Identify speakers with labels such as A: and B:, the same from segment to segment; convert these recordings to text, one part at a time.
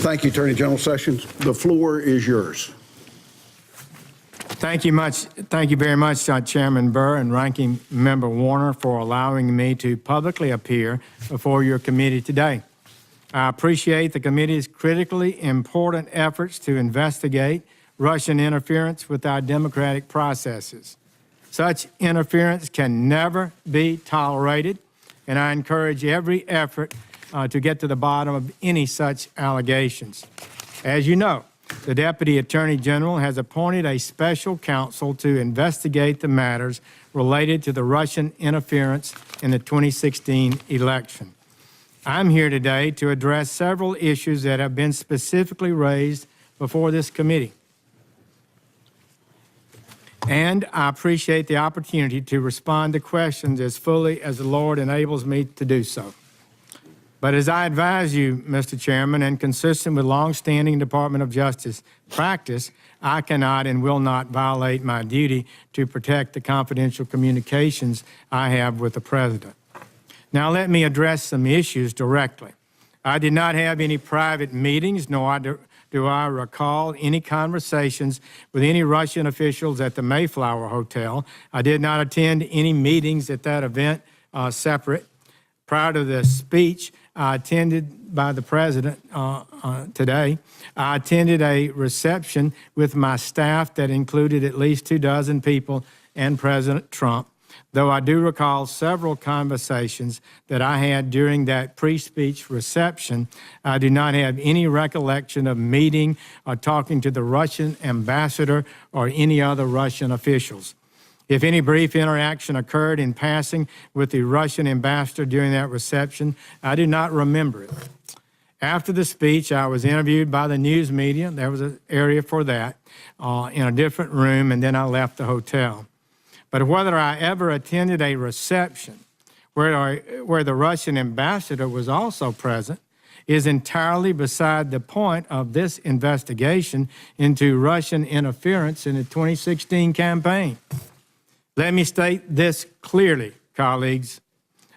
A: Thank you, Attorney General Sessions. The floor is yours.
B: Thank you very much, Chairman Burr and Ranking Member Warner, for allowing me to publicly appear before your committee today. I appreciate the committee's critically important efforts to investigate Russian interference with our democratic processes. Such interference can never be tolerated, and I encourage every effort to get to the bottom of any such allegations. As you know, the Deputy Attorney General has appointed a special counsel to investigate the matters related to the Russian interference in the 2016 election. I'm here today to address several issues that have been specifically raised before this committee. And I appreciate the opportunity to respond to questions as fully as the Lord enables me to do so. But as I advise you, Mr. Chairman, and consistent with longstanding Department of Justice practice, I cannot and will not violate my duty to protect the confidential communications I have with the President. Now let me address some issues directly. I did not have any private meetings, nor do I recall any conversations with any Russian officials at the Mayflower Hotel. I did not attend any meetings at that event separate. Prior to the speech attended by the President today, I attended a reception with my staff that included at least 24 people and President Trump, though I do recall several conversations that I had during that pre-speech reception. I do not have any recollection of meeting or talking to the Russian ambassador or any other Russian officials. If any brief interaction occurred in passing with the Russian ambassador during that reception, I do not remember it. After the speech, I was interviewed by the news media. There was an area for that in a different room, and then I left the hotel. But whether I ever attended a reception where the Russian ambassador was also present is entirely beside the point of this investigation into Russian interference in the 2016 campaign. Let me state this clearly, colleagues.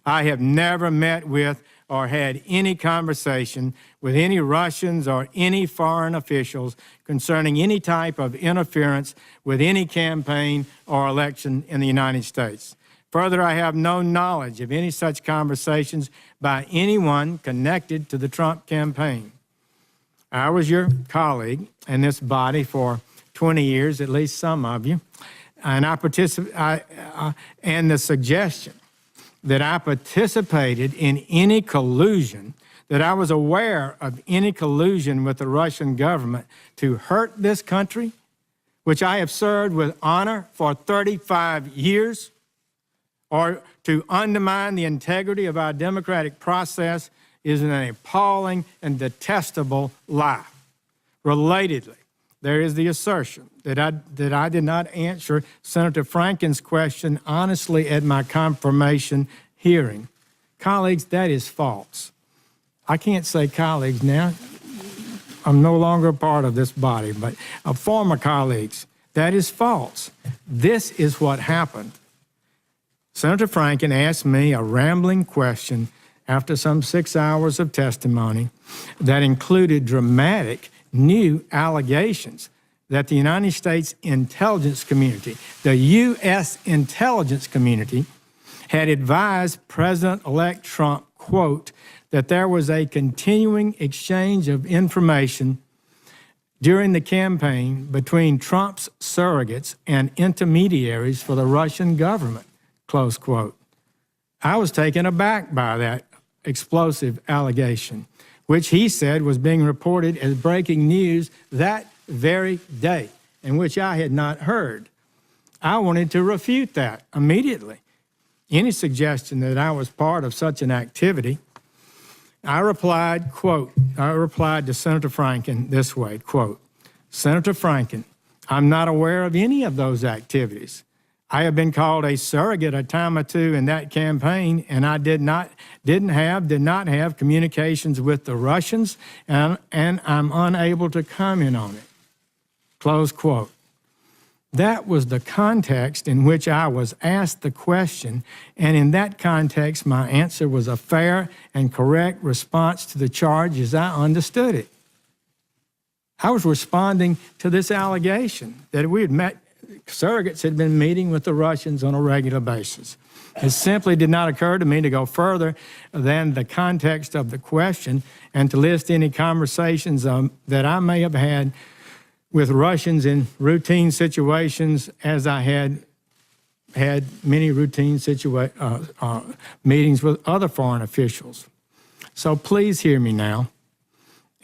B: I have never met with or had any conversation with any Russians or any foreign officials concerning any type of interference with any campaign or election in the United States. Further, I have no knowledge of any such conversations by anyone connected to the Trump campaign. I was your colleague in this body for 20 years, at least some of you, and and the suggestion that I participated in any collusion, that I was aware of any collusion with the Russian government to hurt this country, which I have served with honor for 35 years, or to undermine the integrity of our democratic process, is an appalling and detestable lie. Relatedly, there is the assertion that I did not answer Senator Franken's question honestly at my confirmation hearing. Colleagues, that is false. I can't say colleagues now. I'm no longer a part of this body, but former colleagues, that is false. This is what happened. Senator Franken asked me a rambling question after some 6 hours of testimony that included dramatic new allegations that the United States intelligence community, the U.S. intelligence community, had advised President-elect Trump, quote, that there was a continuing exchange of information during the campaign between Trump's surrogates and intermediaries for the Russian government, close quote. I was taken aback by that explosive allegation, which he said was being reported as breaking news that very day, and which I had not heard. I wanted to refute that immediately. Any suggestion that I was part of such an activity, I replied to Senator Franken this way, quote, Senator Franken, I'm not aware of any of those activities. I have been called a surrogate a time or two in that campaign, and I did not have communications with the Russians, and I'm unable to comment on it. Close quote. That was the context in which I was asked the question, and in that context, my answer was a fair and correct response to the charge as I understood it. I was responding to this allegation that we had met, surrogates had been meeting with the Russians on a regular basis. It simply did not occur to me to go further than the context of the question and to list any conversations that I may have had with Russians in routine situations, as I had many routine meetings with other foreign officials. So please hear me now.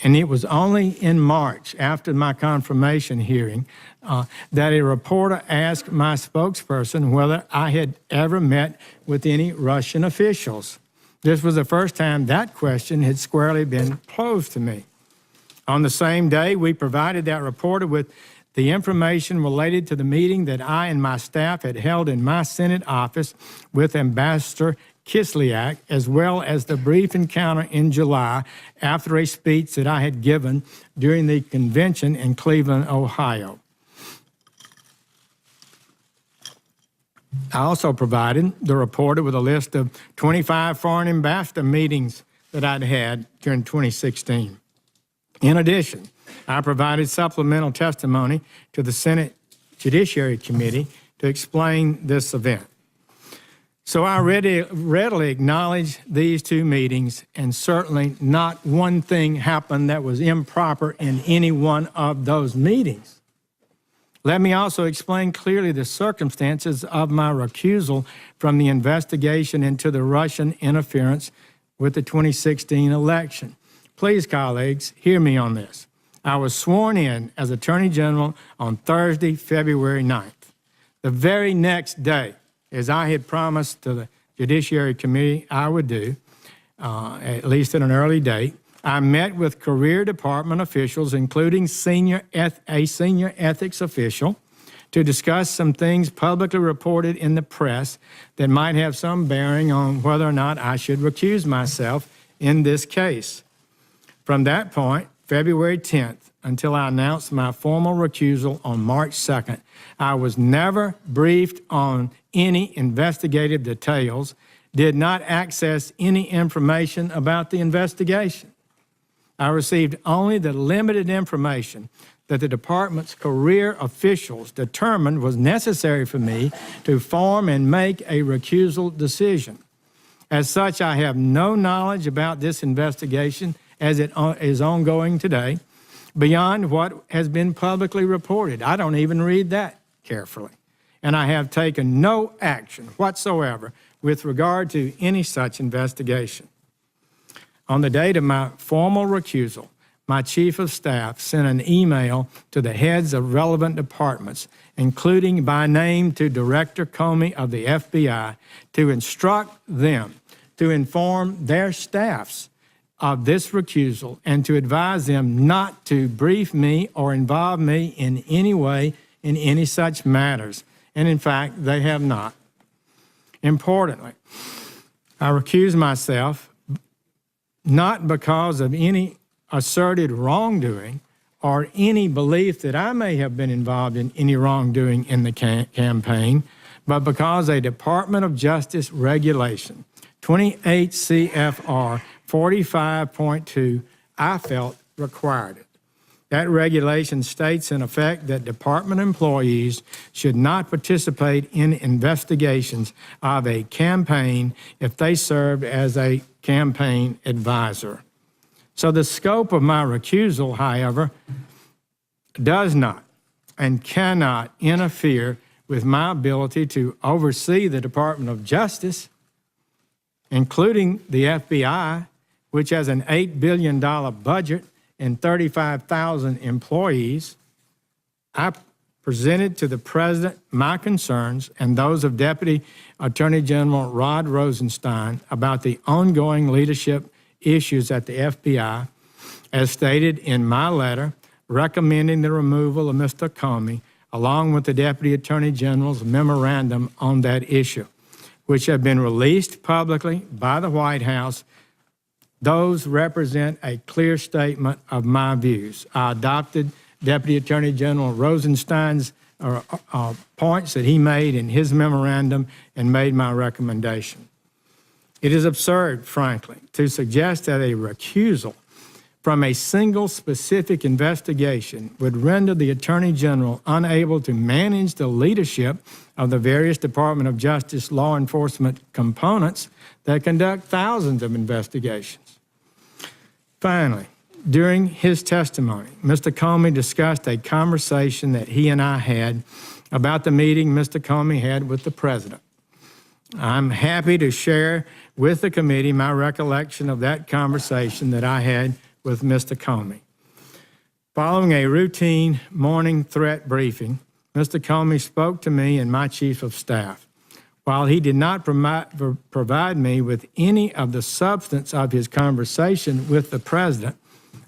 B: And it was only in March, after my confirmation hearing, that a reporter asked my spokesperson whether I had ever met with any Russian officials. This was the first time that question had squarely been posed to me. On the same day, we provided that reporter with the information related to the meeting that I and my staff had held in my Senate office with Ambassador Kislyak, as well as the brief encounter in July after a speech that I had given during the convention in Cleveland, Ohio. I also provided the reporter with a list of 25 foreign ambassador meetings that I'd had during 2016. In addition, I provided supplemental testimony to the Senate Judiciary Committee to explain this event. So I readily acknowledge these two meetings, and certainly not one thing happened that was improper in any one of those meetings. Let me also explain clearly the circumstances of my recusal from the investigation into the Russian interference with the 2016 election. Please, colleagues, hear me on this. I was sworn in as Attorney General on Thursday, February 9th. The very next day, as I had promised to the Judiciary Committee I would do, at least at an early date, I met with career department officials, including a senior ethics official, to discuss some things publicly reported in the press that might have some bearing on whether or not I should recuse myself in this case. From that point, February 10th, until I announced my formal recusal on March 2nd, I was never briefed on any investigative details, did not access any information about the investigation. I received only the limited information that the department's career officials determined was necessary for me to form and make a recusal decision. As such, I have no knowledge about this investigation as it is ongoing today, beyond what has been publicly reported. I don't even read that carefully. And I have taken no action whatsoever with regard to any such investigation. On the date of my formal recusal, my chief of staff sent an email to the heads of relevant departments, including by name to Director Comey of the FBI, to instruct them to inform their staffs of this recusal and to advise them not to brief me or involve me in any way in any such matters. And in fact, they have not. Importantly, I recuse myself not because of any asserted wrongdoing or any belief that I may have been involved in any wrongdoing in the campaign, but because a Department of Justice regulation, 28 CFR 45.2, I felt required it. That regulation states in effect that department employees should not participate in investigations of a campaign if they served as a campaign advisor. So the scope of my recusal, however, does not and cannot interfere with my ability to oversee the Department of Justice, including the FBI, which has an $8 billion budget and 35,000 employees. I presented to the President my concerns and those of Deputy Attorney General Rod Rosenstein about the ongoing leadership issues at the FBI, as stated in my letter recommending the removal of Mr. Comey, along with the Deputy Attorney General's memorandum on that issue, which have been released publicly by the White House. Those represent a clear statement of my views. I adopted Deputy Attorney General Rosenstein's points that he made in his memorandum and made my recommendation. It is absurd, frankly, to suggest that a recusal from a single specific investigation would render the Attorney General unable to manage the leadership of the various Department of Justice law enforcement components that conduct thousands of investigations. Finally, during his testimony, Mr. Comey discussed a conversation that he and I had about the meeting Mr. Comey had with the President. I'm happy to share with the committee my recollection of that conversation that I had with Mr. Comey. Following a routine morning threat briefing, Mr. Comey spoke to me and my Chief of Staff. While he did not provide me with any of the substance of his conversation with the President,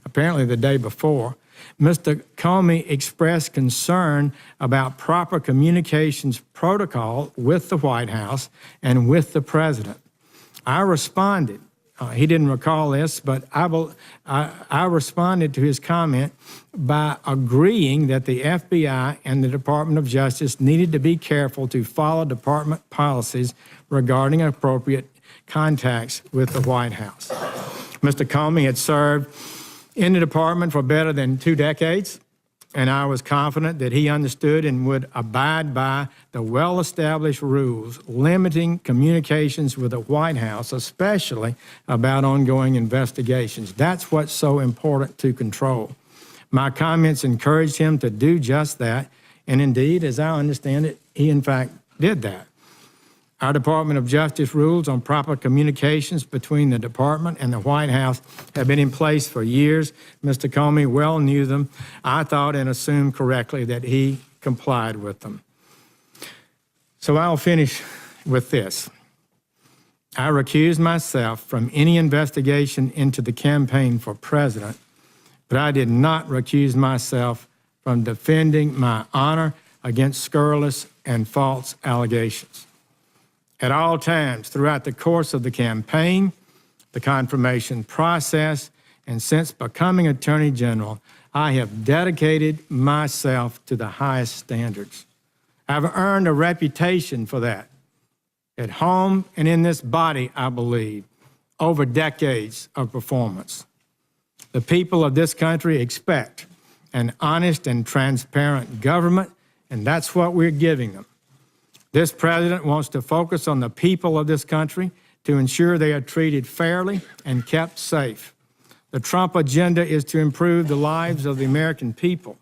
B: apparently the day before, Mr. Comey expressed concern about proper communications protocol with the White House and with the President. I responded. He didn't recall this, but I responded to his comment by agreeing that the FBI and the Department of Justice needed to be careful to follow department policies regarding appropriate contacts with the White House. Mr. Comey had served in the department for better than 2 decades, and I was confident that he understood and would abide by the well-established rules limiting communications with the White House, especially about ongoing investigations. That's what's so important to control. My comments encouraged him to do just that, and indeed, as I understand it, he in fact did that. Our Department of Justice rules on proper communications between the department and the White House have been in place for years. Mr. Comey well knew them. I thought and assumed correctly that he complied with them. So I'll finish with this. I recused myself from any investigation into the campaign for president, but I did not recuse myself from defending my honor against scurrilous and false allegations. At all times throughout the course of the campaign, the confirmation process, and since becoming Attorney General, I have dedicated myself to the highest standards. I've earned a reputation for that, at home and in this body, I believe, over decades of performance. The people of this country expect an honest and transparent government, and that's what we're giving them. This president wants to focus on the people of this country to ensure they are treated fairly and kept safe. The Trump agenda is to improve the lives of the American people.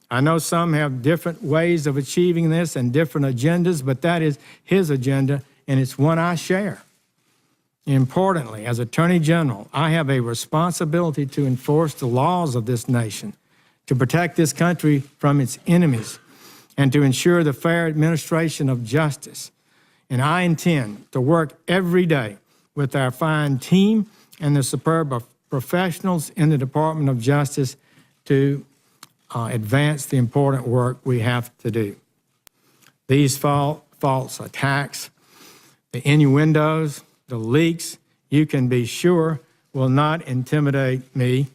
B: I know some have different ways of achieving this and different agendas, but that is his agenda, and it's one I share. Importantly, as Attorney General, I have a responsibility to enforce the laws of this nation, to protect this country from its enemies, and to ensure the fair administration of justice. And I intend to work every day with our fine team and the superb professionals in the Department of Justice to advance the important work we have to do. These false attacks, the innuendos, the leaks, you can be sure will not intimidate me.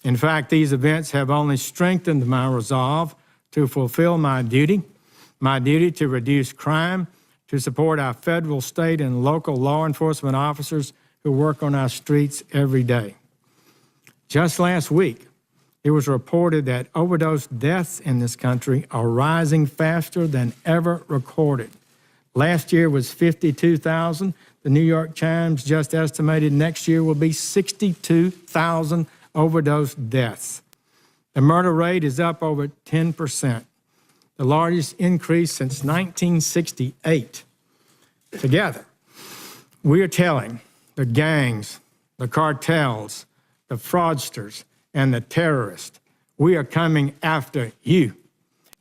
B: In fact, these events have only strengthened my resolve to fulfill my duty to reduce crime, to support our federal, state, and local law enforcement officers who work on our streets every day. Just last week, it was reported that overdose deaths in this country are rising faster than ever recorded. Last year was 52,000. The New York Times just estimated next year will be 62,000 overdose deaths. The murder rate is up over 10%, the largest increase since 1968. Together, we are telling the gangs, the cartels, the fraudsters, and the terrorists, we are coming after you,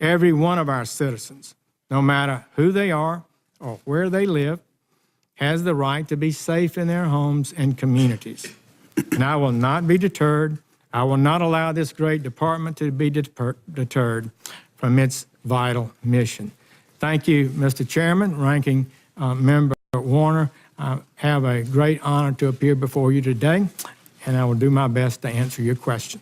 B: every one of our citizens, no matter who they are or where they live, has the right to be safe in their homes and communities. And I will not be deterred. I will not allow this great department to be deterred from its vital mission. Thank you, Mr. Chairman, Ranking Member Warner. I have a great honor to appear before you today, and I will do my best to answer your question.